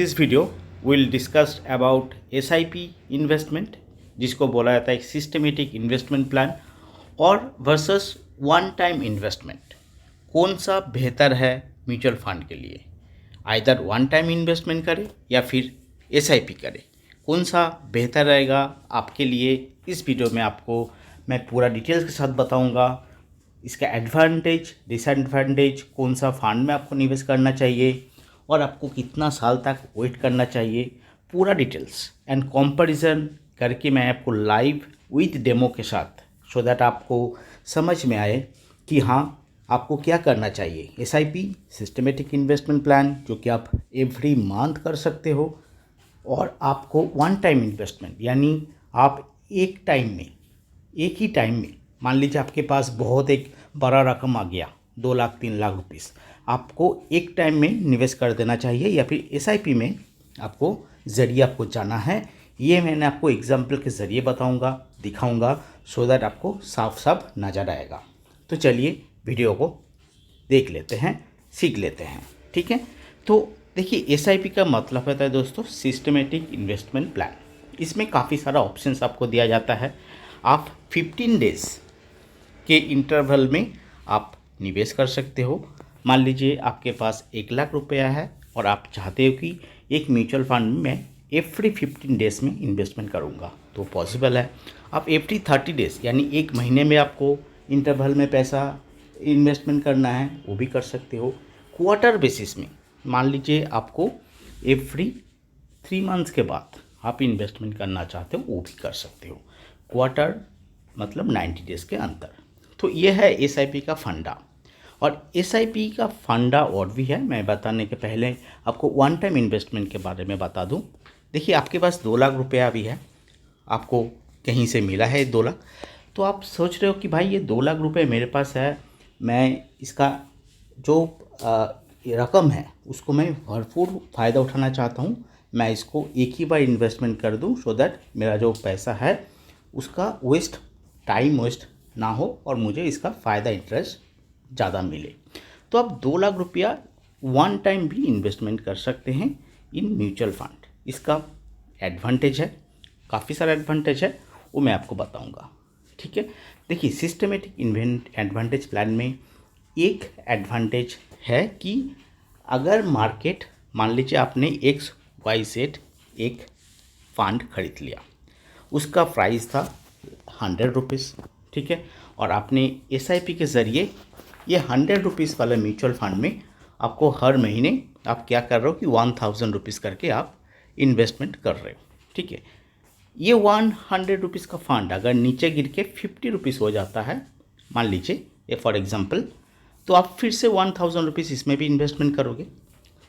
This video will discuss about SIP investment, जिसको बोला जाता है एक सिस्टमेटिक इन्वेस्टमेंट प्लान, और वर्सेस वन टाइम इन्वेस्टमेंट। कौन सा बेहतर है म्यूचुअल फंड के लिए? आइदर वन टाइम इन्वेस्टमेंट करें या फिर एसआईपी करें, कौन सा बेहतर रहेगा आपके लिए? इस वीडियो में आपको मैं पूरा डिटेल्स के साथ बताऊंगा। इसका एडवांटेज, डिसएडवांटेज, कौन सा फंड में आपको निवेश करना चाहिए और आपको कितना साल तक वेट करना चाहिए, पूरा डिटेल्स एंड कंपैरिजन करके मैं आपको लाइव विद डेमो के साथ, सो दैट आपको समझ में आए कि हाँ आपको क्या करना चाहिए। एसआईपी सिस्टमेटिक इन्वेस्टमेंट प्लान जो कि आप एवरी मंथ कर सकते हो, और आपको वन टाइम इन्वेस्टमेंट यानी आप एक टाइम में, एक ही टाइम में, मान लीजिए आपके पास बहुत एक बड़ा रकम आ गया, 2 लाख 3 लाख रुपीस, आपको एक टाइम में निवेश कर देना चाहिए या फिर एसआईपी में आपको ज़रिए आपको जाना है। ये मैंने आपको एग्जाम्पल के ज़रिए बताऊंगा, दिखाऊंगा, सो दैट आपको साफ साफ नज़र आएगा। तो चलिए वीडियो को देख लेते हैं, सीख लेते हैं। ठीक है, तो देखिए एसआईपी का मतलब होता है दोस्तों सिस्टमेटिक इन्वेस्टमेंट प्लान। इसमें काफ़ी सारा ऑप्शंस आपको दिया जाता है। आप 15 डेज़ के इंटरवल में आप निवेश कर सकते हो। मान लीजिए आपके पास 1 लाख रुपया है और आप चाहते हो कि एक म्यूचुअल फंड में मैं एवरी 15 डेज़ में इन्वेस्टमेंट करूँगा, तो पॉसिबल है। आप एवरी 30 डेज़ यानी एक महीने में आपको इंटरवल में पैसा इन्वेस्टमेंट करना है, वो भी कर सकते हो। क्वार्टर बेसिस में मान लीजिए आपको एवरी 3 मंथ्स के बाद आप इन्वेस्टमेंट करना चाहते हो, वो भी कर सकते हो। क्वार्टर मतलब 90 डेज़ के अंदर। तो ये है एसआईपी का फंडा। और एसआईपी का फंडा और भी है, मैं बताने के पहले आपको वन टाइम इन्वेस्टमेंट के बारे में बता दूं। देखिए आपके पास 2 लाख रुपया भी है, आपको कहीं से मिला है 2 लाख, तो आप सोच रहे हो कि भाई ये 2 लाख रुपये मेरे पास है, मैं इसका जो रकम है उसको मैं भरपूर फ़ायदा उठाना चाहता हूँ, मैं इसको एक ही बार इन्वेस्टमेंट कर दूँ, सो दैट मेरा जो पैसा है उसका टाइम वेस्ट ना हो और मुझे इसका फ़ायदा इंटरेस्ट ज़्यादा मिले। तो आप 2 लाख रुपया वन टाइम भी इन्वेस्टमेंट कर सकते हैं इन म्यूचुअल फंड। इसका एडवांटेज है, काफ़ी सारा एडवांटेज है, वो मैं आपको बताऊंगा। ठीक है, देखिए सिस्टमेटिक एडवांटेज प्लान में एक एडवांटेज है कि अगर मार्केट, मान लीजिए आपने XYZ एक फंड खरीद लिया, उसका प्राइस था 100 रुपीज़, ठीक है, और आपने एसआईपी के ज़रिए ये 100 रुपीज़ वाले म्यूचुअल फंड में आपको हर महीने आप क्या कर रहे हो कि 1000 रुपीज़ करके आप इन्वेस्टमेंट कर रहे हो। ठीक है, ये 100 रुपीज़ का फंड अगर नीचे गिर के 50 रुपीज़ हो जाता है, मान लीजिए ये फॉर एग्जांपल, तो आप फिर से 1000 रुपीज़ इसमें भी इन्वेस्टमेंट करोगे।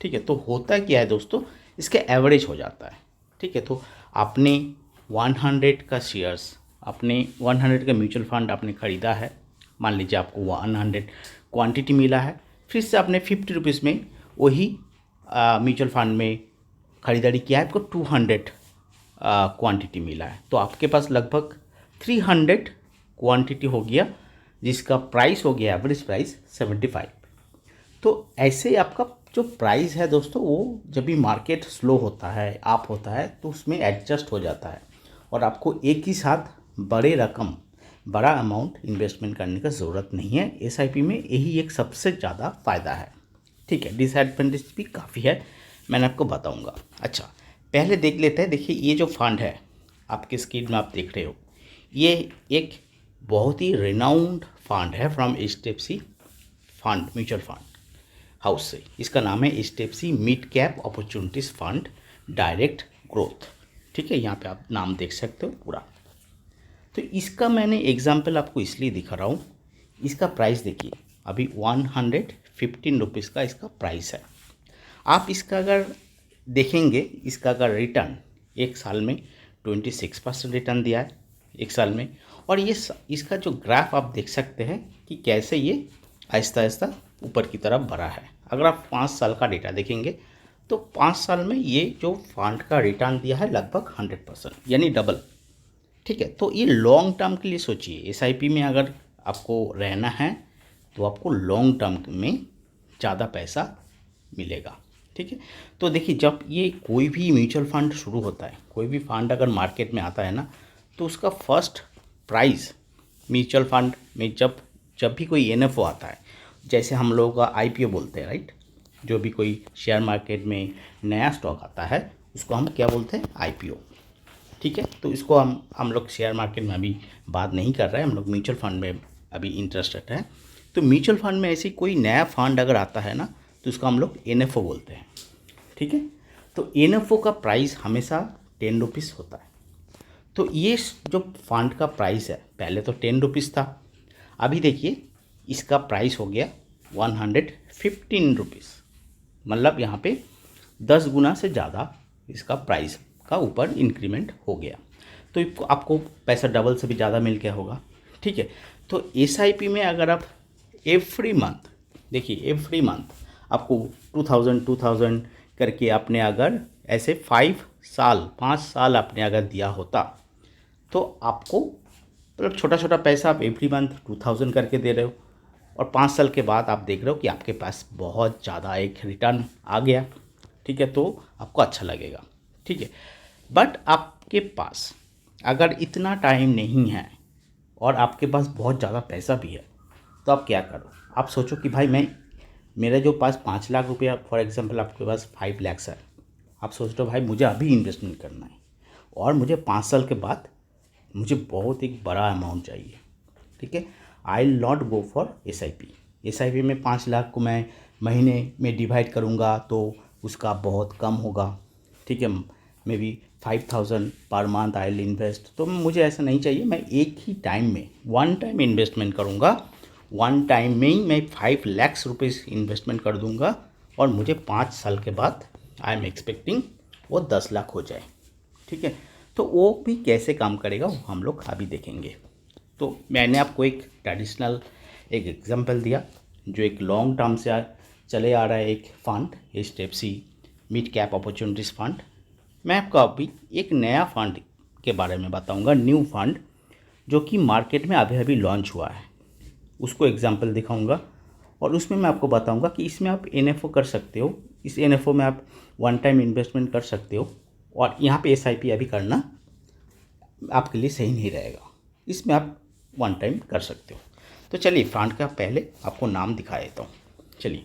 ठीक है, तो होता क्या है दोस्तों, इसके एवरेज हो जाता है। ठीक है, तो आपने 100 का शेयर्स, आपने 100 का म्यूचुअल फंड आपने ख़रीदा है, मान लीजिए आपको 100 क्वांटिटी मिला है, फिर से आपने 50 रुपीज़ में वही म्यूचुअल फंड में ख़रीदारी किया है, आपको 200 क्वांटिटी मिला है, तो आपके पास लगभग 300 क्वांटिटी हो गया, जिसका प्राइस हो गया एवरेज प्राइस 75। तो ऐसे ही आपका जो प्राइस है दोस्तों, वो जब भी मार्केट स्लो होता है, आप होता है, तो उसमें एडजस्ट हो जाता है और आपको एक ही साथ बड़ा अमाउंट इन्वेस्टमेंट करने का ज़रूरत नहीं है। एसआईपी में यही एक सबसे ज़्यादा फ़ायदा है। ठीक है, डिसएडवांटेज भी काफ़ी है, मैंने आपको बताऊंगा। अच्छा, पहले देख लेते हैं। देखिए ये जो फंड है आपकी स्क्रीन में आप देख रहे हो, ये एक बहुत ही रिनाउंड फंड है from HDFC fund mutual fund house से। इसका नाम है HDFC mid cap opportunities fund direct growth. ठीक है, यहाँ पे आप नाम देख सकते हो पूरा। तो इसका मैंने एग्जाम्पल आपको इसलिए दिखा रहा हूँ, इसका प्राइस देखिए अभी 115 रुपीज़ का इसका प्राइस है। आप इसका अगर देखेंगे, इसका अगर रिटर्न एक साल में 26% रिटर्न दिया है एक साल में, और ये इसका जो ग्राफ आप देख सकते हैं कि कैसे ये आहिस्ता आहिस्ता ऊपर की तरफ बढ़ा है। अगर आप 5 साल का डेटा देखेंगे तो 5 साल में ये जो फंड का रिटर्न दिया है लगभग 100%, यानी डबल। ठीक है, तो ये लॉन्ग टर्म के लिए सोचिए। एसआईपी में अगर आपको रहना है तो आपको लॉन्ग टर्म में ज़्यादा पैसा मिलेगा। ठीक है। तो देखिए, जब ये कोई भी म्यूचुअल फंड शुरू होता है, कोई भी फंड अगर मार्केट में आता है ना, तो उसका फर्स्ट प्राइस म्यूचुअल फंड में जब जब भी कोई एनएफओ आता है, जैसे हम लोग का आईपीओ बोलते हैं, राइट। जो भी कोई शेयर मार्केट में नया स्टॉक आता है उसको हम क्या बोलते हैं, आईपीओ। ठीक है। तो इसको हम लोग शेयर मार्केट में अभी बात नहीं कर रहे हैं, हम लोग म्यूचुअल फंड में अभी इंटरेस्टेड हैं। तो म्यूचुअल फंड में ऐसी कोई नया फंड अगर आता है ना, तो उसको हम लोग एनएफओ बोलते हैं। ठीक है। तो एनएफओ का प्राइस हमेशा 10 रुपीज़ होता है। तो ये जो फंड का प्राइस है, पहले तो 10 रुपीज़ था, अभी देखिए इसका प्राइस हो गया 115 रुपीज़। मतलब यहाँ पे 10 गुना से ज़्यादा इसका प्राइस का ऊपर इंक्रीमेंट हो गया। तो आपको पैसा डबल से भी ज़्यादा मिल गया होगा। ठीक है। तो एसआईपी में अगर आप एवरी मंथ, देखिए एवरी मंथ आपको 2000 करके आपने अगर ऐसे 5 साल आपने अगर दिया होता, तो आपको मतलब छोटा छोटा पैसा आप एवरी मंथ 2000 करके दे रहे हो, और 5 साल के बाद आप देख रहे हो कि आपके पास बहुत ज़्यादा एक रिटर्न आ गया। ठीक है। तो आपको अच्छा लगेगा। ठीक है। बट आपके पास अगर इतना टाइम नहीं है और आपके पास बहुत ज़्यादा पैसा भी है, तो आप क्या करो, आप सोचो कि भाई मेरे जो पास 5 लाख रुपया, फॉर एग्जांपल आपके पास 5 लाख है, आप सोच रहे हो भाई मुझे अभी इन्वेस्टमेंट करना है और मुझे 5 साल के बाद मुझे बहुत एक बड़ा अमाउंट चाहिए। ठीक है। I will not go for SIP में 5 लाख को मैं महीने में डिवाइड करूँगा तो उसका बहुत कम होगा। ठीक है। May be 5000 per month I will invest. तो मुझे ऐसा नहीं चाहिए, मैं एक ही टाइम में वन टाइम इन्वेस्टमेंट करूँगा, वन टाइम में ही मैं 5 लाख रुपीज़ इन्वेस्टमेंट कर दूँगा, और मुझे 5 साल के बाद आई एम एक्सपेक्टिंग वो 10 लाख हो जाए। ठीक है। तो वो भी कैसे काम करेगा वो हम लोग अभी देखेंगे। तो मैंने आपको एक ट्रेडिशनल एक एग्जांपल दिया, जो एक लॉन्ग टर्म से चले आ रहा है एक fund, HDFC mid cap opportunities fund. मैं आपको अभी एक नया फंड के बारे में बताऊंगा, न्यू फंड, जो कि मार्केट में अभी अभी लॉन्च हुआ है, उसको एग्जांपल दिखाऊंगा। और उसमें मैं आपको बताऊंगा कि इसमें आप एनएफओ कर सकते हो, इस एनएफओ में आप वन टाइम इन्वेस्टमेंट कर सकते हो, और यहाँ पे एसआईपी अभी करना आपके लिए सही नहीं रहेगा, इसमें आप वन टाइम कर सकते हो। तो चलिए फंड का पहले आपको नाम दिखा देता हूँ। चलिए,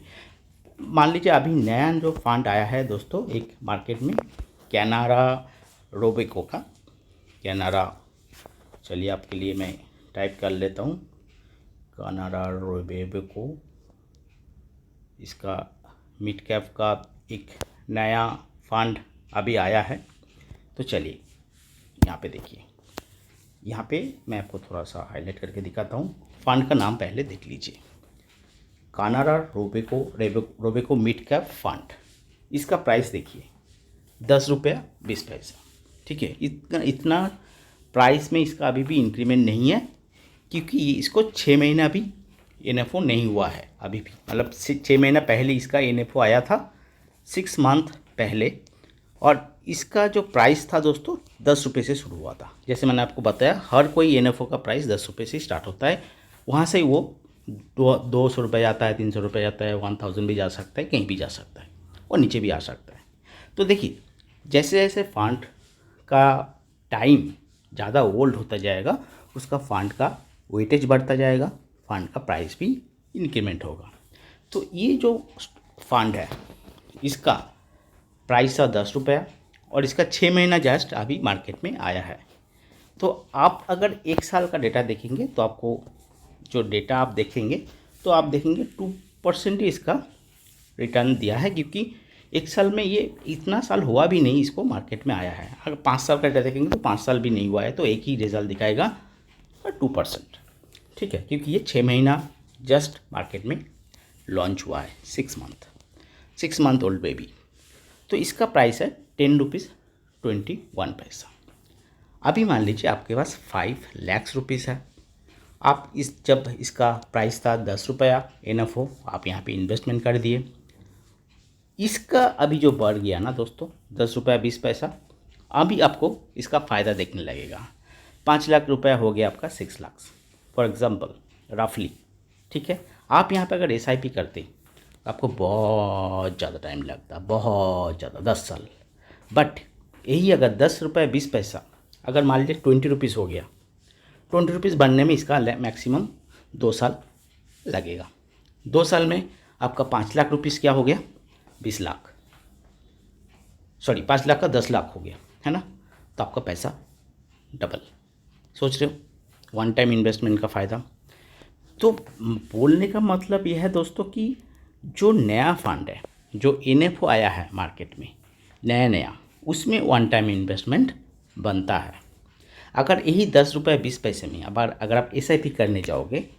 मान लीजिए अभी नया जो फंड आया है दोस्तों एक मार्केट में, कैनारा रोबेको का, कैनारा, चलिए आपके लिए मैं टाइप कर लेता हूँ, कैनारा रोबेको। इसका मिड कैप का एक नया फंड अभी आया है। तो चलिए यहाँ पे देखिए, यहाँ पे मैं आपको थोड़ा सा हाईलाइट करके दिखाता हूँ। फंड का नाम पहले देख लीजिए, Canara Robeco mid cap fund. इसका प्राइस देखिए 10 रुपया 20 पैसा। ठीक है। इतना प्राइस में इसका अभी भी इंक्रीमेंट नहीं है, क्योंकि इसको 6 महीना भी एनएफओ नहीं हुआ है अभी भी, मतलब 6 महीना पहले इसका एनएफओ आया था, 6 मंथ पहले। और इसका जो प्राइस था दोस्तों 10 रुपये से शुरू हुआ था। जैसे मैंने आपको बताया, हर कोई एनएफओ का प्राइस 10 रुपये से स्टार्ट होता है, वहाँ से वो 200 रुपये जाता है, 300 रुपये जाता है, 1000 भी जा सकता है, कहीं भी जा सकता है, और नीचे भी आ सकता है। तो देखिए, जैसे जैसे फंड का टाइम ज़्यादा ओल्ड होता जाएगा, उसका फंड का वेटेज बढ़ता जाएगा, फंड का प्राइस भी इंक्रीमेंट होगा। तो ये जो फंड है इसका प्राइस था 10 रुपया, और इसका 6 महीना जस्ट अभी मार्केट में आया है। तो आप अगर 1 साल का डेटा देखेंगे, तो आपको जो डेटा आप देखेंगे, तो आप देखेंगे 2% ही इसका रिटर्न दिया है, क्योंकि 1 साल में ये इतना साल हुआ भी नहीं इसको मार्केट में आया है। अगर 5 साल का डेटा देखेंगे तो 5 साल भी नहीं हुआ है, तो एक ही रिजल्ट दिखाएगा 2%। ठीक है। क्योंकि ये 6 महीना जस्ट मार्केट में लॉन्च हुआ है, 6 मंथ ओल्ड बेबी। तो इसका प्राइस है 10 रुपीज़ 21 पैसा। अभी मान लीजिए आपके पास 5 लाख रुपीज़ है, आप जब इसका प्राइस था 10 रुपया एनएफओ, आप यहाँ पे इन्वेस्टमेंट कर दिए। इसका अभी जो बढ़ गया ना दोस्तों 10 रुपया 20 पैसा, अभी आपको इसका फ़ायदा देखने लगेगा। 5 लाख रुपया हो गया आपका 6 लाख फॉर एग्ज़ाम्पल रफली। ठीक है। आप यहाँ पे अगर एसआईपी करते, तो आपको बहुत ज़्यादा टाइम लगता, बहुत ज़्यादा, 10 साल। बट यही अगर 10 रुपये 20 पैसा, अगर मान लीजिए 20 रुपीज़ हो गया, 20 रुपीज़ बनने में इसका मैक्सिमम 2 साल लगेगा। 2 साल में आपका 5 लाख रुपीज़ क्या हो गया, 20 लाख, सॉरी 5 लाख का 10 लाख हो गया, है ना। तो आपका पैसा डबल। सोच रहे हो वन टाइम इन्वेस्टमेंट का फ़ायदा। तो बोलने का मतलब यह है दोस्तों कि जो नया फंड है, जो NFO आया है मार्केट में नया, उसमें वन टाइम इन्वेस्टमेंट बनता है। अगर यही 10 रुपये 20 पैसे में अगर आप SIP करने जाओगे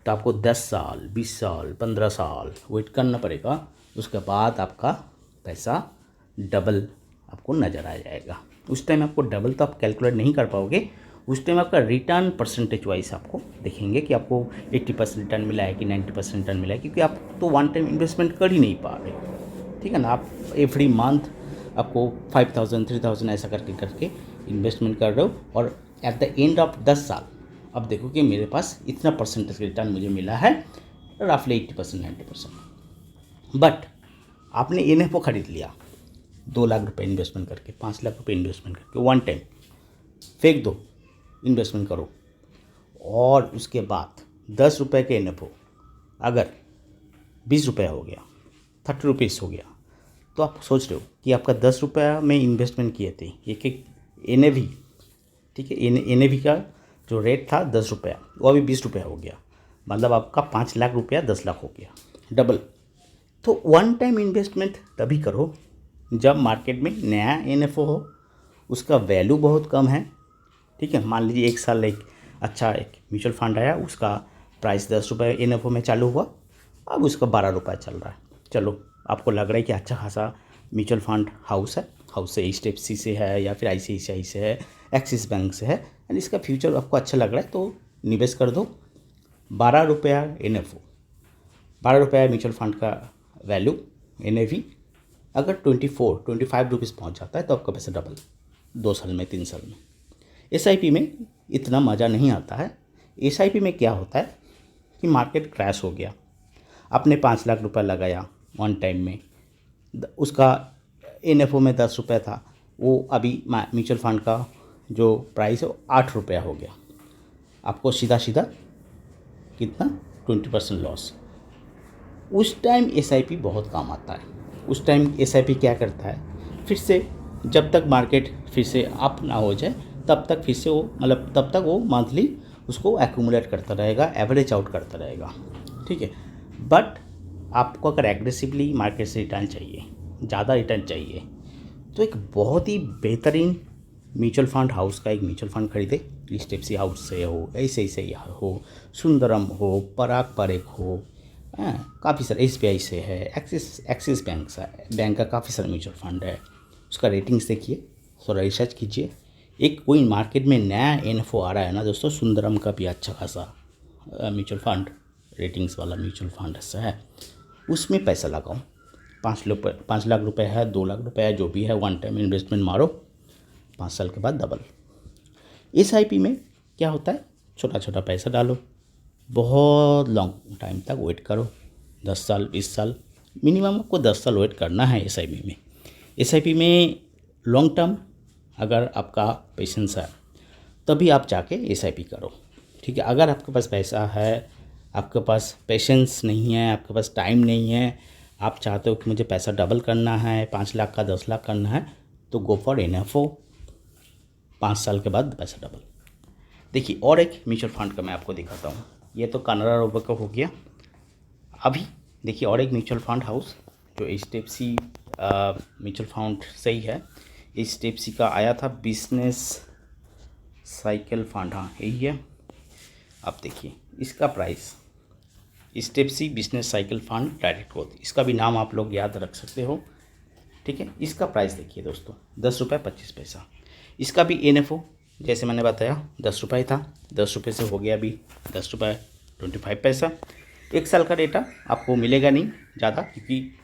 तो आपको 10 साल 20 साल 15 साल वेट करना पड़ेगा। उसके बाद आपका पैसा डबल आपको नज़र आ जाएगा। उस टाइम आपको डबल तो आप कैलकुलेट नहीं कर पाओगे। उस टाइम आपका रिटर्न परसेंटेज वाइज आपको देखेंगे कि आपको 80% रिटर्न मिला है कि 90% रिटर्न मिला है, क्योंकि आप तो वन टाइम इन्वेस्टमेंट कर ही नहीं पा रहे, ठीक है ना। आप एवरी मंथ आपको 5000 3000 ऐसा करके इन्वेस्टमेंट कर रहे हो, और एट द एंड ऑफ 10 साल अब देखो कि मेरे पास इतना परसेंटेज रिटर्न मुझे मिला है, रफली 80% 90%। बट आपने NFO खरीद लिया 2 लाख रुपए इन्वेस्टमेंट करके, 5 लाख रुपए इन्वेस्टमेंट करके, वन टाइम फेंक दो, इन्वेस्टमेंट करो, और उसके बाद 10 रुपये के NFO अगर 20 रुपये हो गया, 30 रुपीज़ हो गया, तो आप सोच रहे हो कि आपका 10 रुपये में इन्वेस्टमेंट किए थे, एक NAV, ठीक है, NAV का जो रेट था 10 रुपया, वो अभी 20 रुपया हो गया, मतलब आपका 5 लाख रुपया 10 लाख हो गया, डबल। तो वन टाइम इन्वेस्टमेंट तभी करो जब मार्केट में नया NFO हो, उसका वैल्यू बहुत कम है, ठीक है। मान लीजिए 1 साल एक म्यूचुअल फंड आया, उसका प्राइस 10 रुपये NFO में चालू हुआ, अब उसका 12 रुपये चल रहा है। चलो आपको लग रहा है कि अच्छा खासा म्यूचुअल फंड हाउस से HDFC से है या फिर ICICI से है, एक्सिस बैंक से है, एंड इसका फ्यूचर आपको अच्छा लग रहा है तो निवेश कर दो। 12 रुपया NFO, 12 रुपया म्यूचुअल फंड का वैल्यू NAV, अगर 25 रुपीज़ पहुँच जाता है तो आपका पैसा डबल 2 साल में 3 साल में। SIP में इतना मज़ा नहीं आता है। SIP में क्या होता है कि मार्केट क्रैश हो गया, आपने 5 लाख रुपया लगाया वन टाइम में, उसका NFO में 10 रुपये था, वो अभी म्यूचुअल फंड का जो प्राइस है 8 रुपया हो गया, आपको सीधा कितना 20% लॉस। उस टाइम SIP बहुत काम आता है। उस टाइम SIP क्या करता है, फिर से जब तक मार्केट फिर से अप ना हो जाए तब तक फिर से वो तब तक वो मंथली उसको एक्यूमुलेट करता रहेगा, एवरेज आउट करता रहेगा, ठीक है। बट आपको अगर एग्रेसिवली मार्केट से रिटर्न चाहिए, ज़्यादा रिटर्न चाहिए, तो एक बहुत ही बेहतरीन म्यूचुअल फंड हाउस का एक म्यूचुअल फंड खरीदे। HDFC हाउस से हो, ऐसे हो, सुंदरम हो, पराग पारेख हो, काफ़ी सारे SBI से है, एक्सिस बैंक का काफ़ी सारा म्यूचुअल फंड है। उसका रेटिंग्स देखिए, थोड़ा रिसर्च कीजिए। एक कोई मार्केट में नया NFO आ रहा है ना दोस्तों, सुंदरम का भी अच्छा खासा म्यूचुअल फंड, रेटिंग्स वाला म्यूचुअल फंड ऐसा है, उसमें पैसा लगाओ। 5 लाख रुपए है, 2 लाख रुपए है, जो भी है, वन टाइम इन्वेस्टमेंट मारो, 5 साल के बाद डबल। SIP में क्या होता है, छोटा छोटा पैसा डालो, बहुत लॉन्ग टाइम तक वेट करो, 10 साल 20 साल, मिनिमम आपको 10 साल वेट करना है SIP में। SIP में लॉन्ग टर्म अगर आपका पेशेंस है तभी आप जाके SIP करो, ठीक है। अगर आपके पास पैसा है, आपके पास पेशेंस नहीं है, आपके पास टाइम नहीं है, आप चाहते हो कि मुझे पैसा डबल करना है, 5 लाख का 10 लाख करना है, तो गो फॉर NFO, 5 साल के बाद पैसा डबल। देखिए और एक म्यूचुअल फंड का मैं आपको दिखाता हूँ। ये तो कानरा रोबर का हो गया। अभी देखिए और एक म्यूचुअल फंड हाउस जो HDFC म्यूचुअल फंड से ही है, HDFC का आया था बिजनेस साइकिल फंड, हाँ यही है। आप देखिए इसका price, HDFC business cycle fund direct growth, इसका भी नाम आप लोग याद रख सकते हो, ठीक है। इसका प्राइस देखिए दोस्तों, 10 रुपये 25 पैसा। इसका भी NFO जैसे मैंने बताया 10 रुपये था, 10 रुपये से हो गया अभी 10 रुपये 25 पैसा। 1 साल का डेटा आपको मिलेगा नहीं ज़्यादा, क्योंकि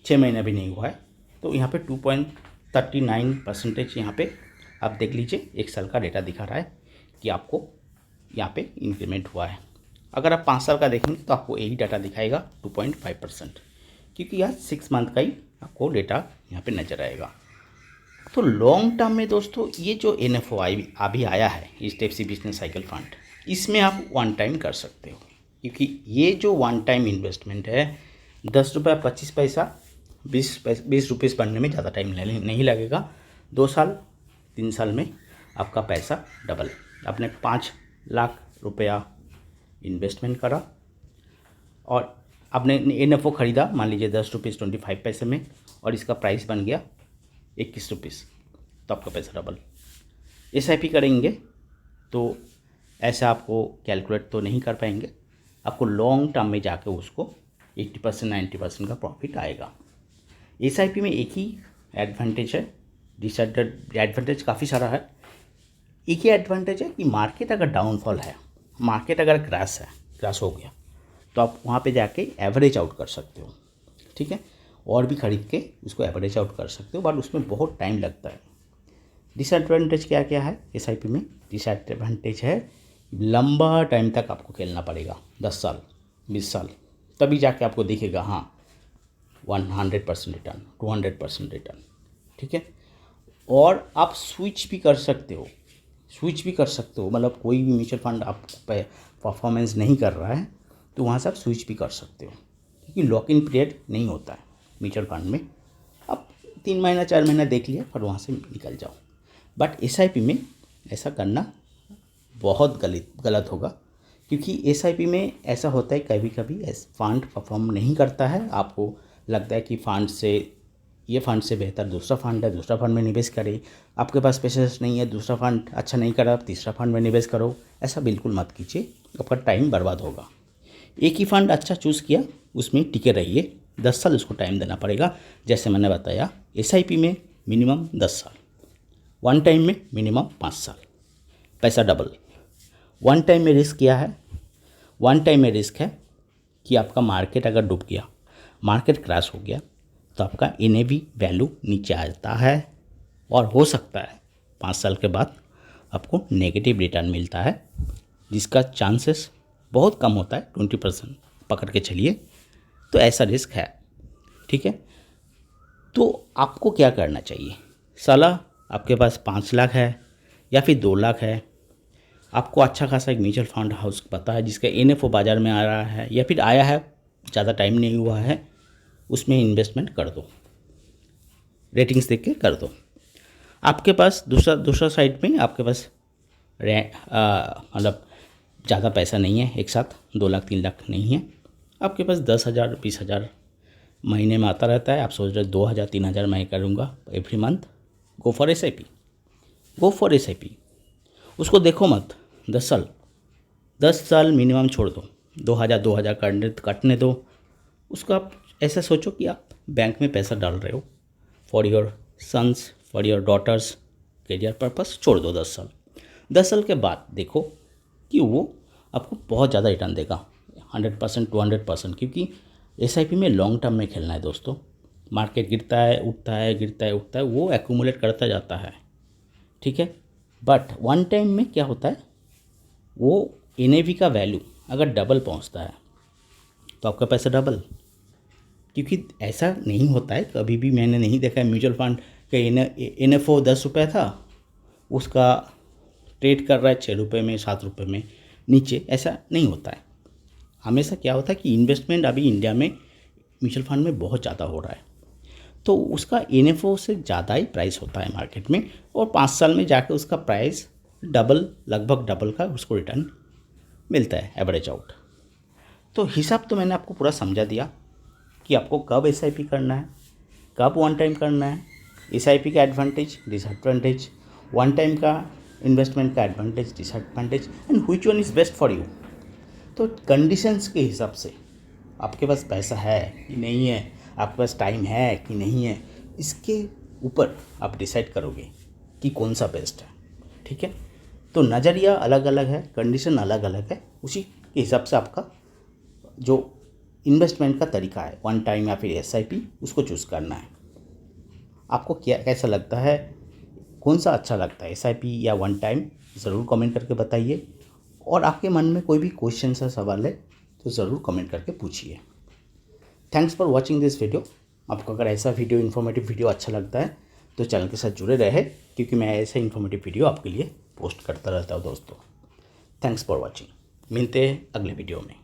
6 महीना भी नहीं हुआ है, तो यहाँ पे 2.39% यहाँ पे आप देख लीजिए 1 साल का डेटा दिखा रहा है कि आपको यहाँ पे इंक्रीमेंट हुआ है। अगर आप 5 साल का देखेंगे तो आपको यही डाटा दिखाएगा 2.5%। क्योंकि आज 6 मंथ का ही आपको डेटा यहाँ पे नज़र आएगा। तो लॉन्ग टर्म में दोस्तों ये जो NFO अभी आया है HDFC बिजनेस साइकिल फंड, इसमें आप वन टाइम कर सकते हो, क्योंकि ये जो वन टाइम इन्वेस्टमेंट है 10 रुपये 25 पैसा 20 रुपीज़ बनने में ज़्यादा टाइम नहीं लगेगा। 2 साल 3 साल में आपका पैसा डबल। आपने 5 लाख रुपया इन्वेस्टमेंट करा और आपने NFO ख़रीदा मान लीजिए 10 रुपीज़ 25 पैसे में, और इसका प्राइस बन गया 21 रुपीज़, तो आपका पैसा डबल। SIP करेंगे तो ऐसा आपको कैलकुलेट तो नहीं कर पाएंगे, आपको लॉन्ग टर्म में जाके उसको 80% 90% का प्रॉफिट आएगा। SIP में एक ही एडवांटेज है, डिसएडवांटेज काफ़ी सारा है। एक ही एडवांटेज है कि मार्केट अगर डाउनफॉल है, मार्केट अगर क्रैश हो गया, तो आप वहाँ पे जाके एवरेज आउट कर सकते हो, ठीक है, और भी ख़रीद के उसको एवरेज आउट कर सकते हो, बट उसमें बहुत टाइम लगता है। डिसएडवांटेज क्या क्या है SIP में? डिसएडवांटेज है लंबा टाइम तक आपको खेलना पड़ेगा, 10 साल 20 साल, तभी जाके आपको दिखेगा हाँ 100% रिटर्न 200% रिटर्न, ठीक है। और आप स्विच भी कर सकते हो, मतलब कोई भी म्यूचुअल फंड आप परफॉर्मेंस नहीं कर रहा है तो वहाँ से आप स्विच भी कर सकते हो, क्योंकि लॉक इन पीरियड नहीं होता है म्यूचुअल फंड में। आप 3 महीना 4 महीना देख लिया और वहाँ से निकल जाओ। बट SIP में ऐसा करना बहुत गलत होगा, क्योंकि SIP में ऐसा होता है कभी कभी फंड परफॉर्म नहीं करता है, आपको लगता है कि ये फंड से बेहतर दूसरा फंड है, दूसरा फंड में निवेश करें। आपके पास पैसे नहीं है, दूसरा फंड अच्छा नहीं करा, तीसरा फंड में निवेश करो। ऐसा बिल्कुल मत कीजिए, आपका टाइम बर्बाद होगा। एक ही फंड अच्छा चूज़ किया, उसमें टिके रहिए, 10 साल उसको टाइम देना पड़ेगा। जैसे मैंने बताया SIP में मिनिमम 10 साल, वन टाइम में मिनिमम 5 साल, पैसा डबल। वन टाइम में रिस्क क्या है? वन टाइम में रिस्क है कि आपका मार्केट अगर डूब गया, मार्केट क्रैश हो गया, तो आपका NAV वैल्यू नीचे आ जाता है, और हो सकता है 5 साल के बाद आपको नेगेटिव रिटर्न मिलता है, जिसका चांसेस बहुत कम होता है, 20% पकड़ के चलिए। तो ऐसा रिस्क है, ठीक है। तो आपको क्या करना चाहिए? सलाह, आपके पास 5 लाख है या फिर 2 लाख है, आपको अच्छा खासा एक म्यूचुअल फंड हाउस पता है जिसका NFO बाज़ार में आ रहा है या फिर आया है, ज़्यादा टाइम नहीं हुआ है, उसमें इन्वेस्टमेंट कर दो, रेटिंग्स देख के कर दो। आपके पास दूसरा साइड में आपके पास मतलब ज़्यादा पैसा नहीं है, एक साथ 2 लाख 3 लाख नहीं है, आपके पास 10,000 20,000 महीने में आता रहता है। आप सोच रहे 2,000 3,000 मैं करूँगा every month, go for SIP। उसको देखो मत, 10 साल मिनिमम छोड़ दो, 2,000 कटने दो। उसको आप ऐसा सोचो कि आप बैंक में पैसा डाल रहे हो for your sons, for your daughters, career purpose. छोड़ दो 10 साल के बाद देखो कि वो आपको बहुत ज़्यादा रिटर्न देगा, 100% 200%, क्योंकि SIP में लॉन्ग टर्म में खेलना है दोस्तों। मार्केट गिरता है उठता है, वो एक्यूमुलेट करता जाता है, ठीक है। बट वन टाइम में क्या होता है, वो NAV का वैल्यू अगर डबल पहुंचता है तो आपका पैसा डबल, क्योंकि ऐसा नहीं होता है कभी भी, मैंने नहीं देखा है म्यूचुअल फंड का NFO 10 रुपये था, उसका ट्रेड कर रहा है 6 रुपये में 7 रुपये में नीचे, ऐसा नहीं होता है। हमेशा क्या होता है कि इन्वेस्टमेंट अभी इंडिया में म्यूचुअल फंड में बहुत ज़्यादा हो रहा है, तो उसका NFO से ज़्यादा ही प्राइस होता है मार्केट में, और 5 साल में जाके उसका प्राइस लगभग डबल का उसको रिटर्न मिलता है, एवरेज आउट। तो हिसाब तो मैंने आपको पूरा समझा दिया कि आपको कब SIP करना है, कब वन टाइम करना है, SIP का एडवांटेज डिसएडवांटेज, वन टाइम का इन्वेस्टमेंट का advantage disadvantage, and which one is best for you. तो कंडीशंस के हिसाब से आपके पास पैसा है कि नहीं है, आपके पास टाइम है कि नहीं है, इसके ऊपर आप डिसाइड करोगे कि कौन सा बेस्ट है, ठीक है। तो नज़रिया अलग अलग है, कंडीशन अलग अलग है, उसी के हिसाब से आपका जो इन्वेस्टमेंट का तरीका है, वन टाइम या फिर SIP, उसको चूज़ करना है। आपको कैसा लगता है, कौन सा अच्छा लगता है, SIP या वन टाइम, ज़रूर कमेंट करके बताइए। और आपके मन में कोई भी क्वेश्चन सा सवाल है तो ज़रूर कमेंट करके पूछिए। Thanks for watching this video. आपको अगर ऐसा वीडियो इन्फॉर्मेटिव वीडियो अच्छा लगता है तो चैनल के साथ जुड़े रहे, क्योंकि मैं ऐसे इन्फॉर्मेटिव वीडियो आपके लिए पोस्ट करता रहता हूँ दोस्तों। Thanks for watching. मिलते हैं अगले वीडियो में।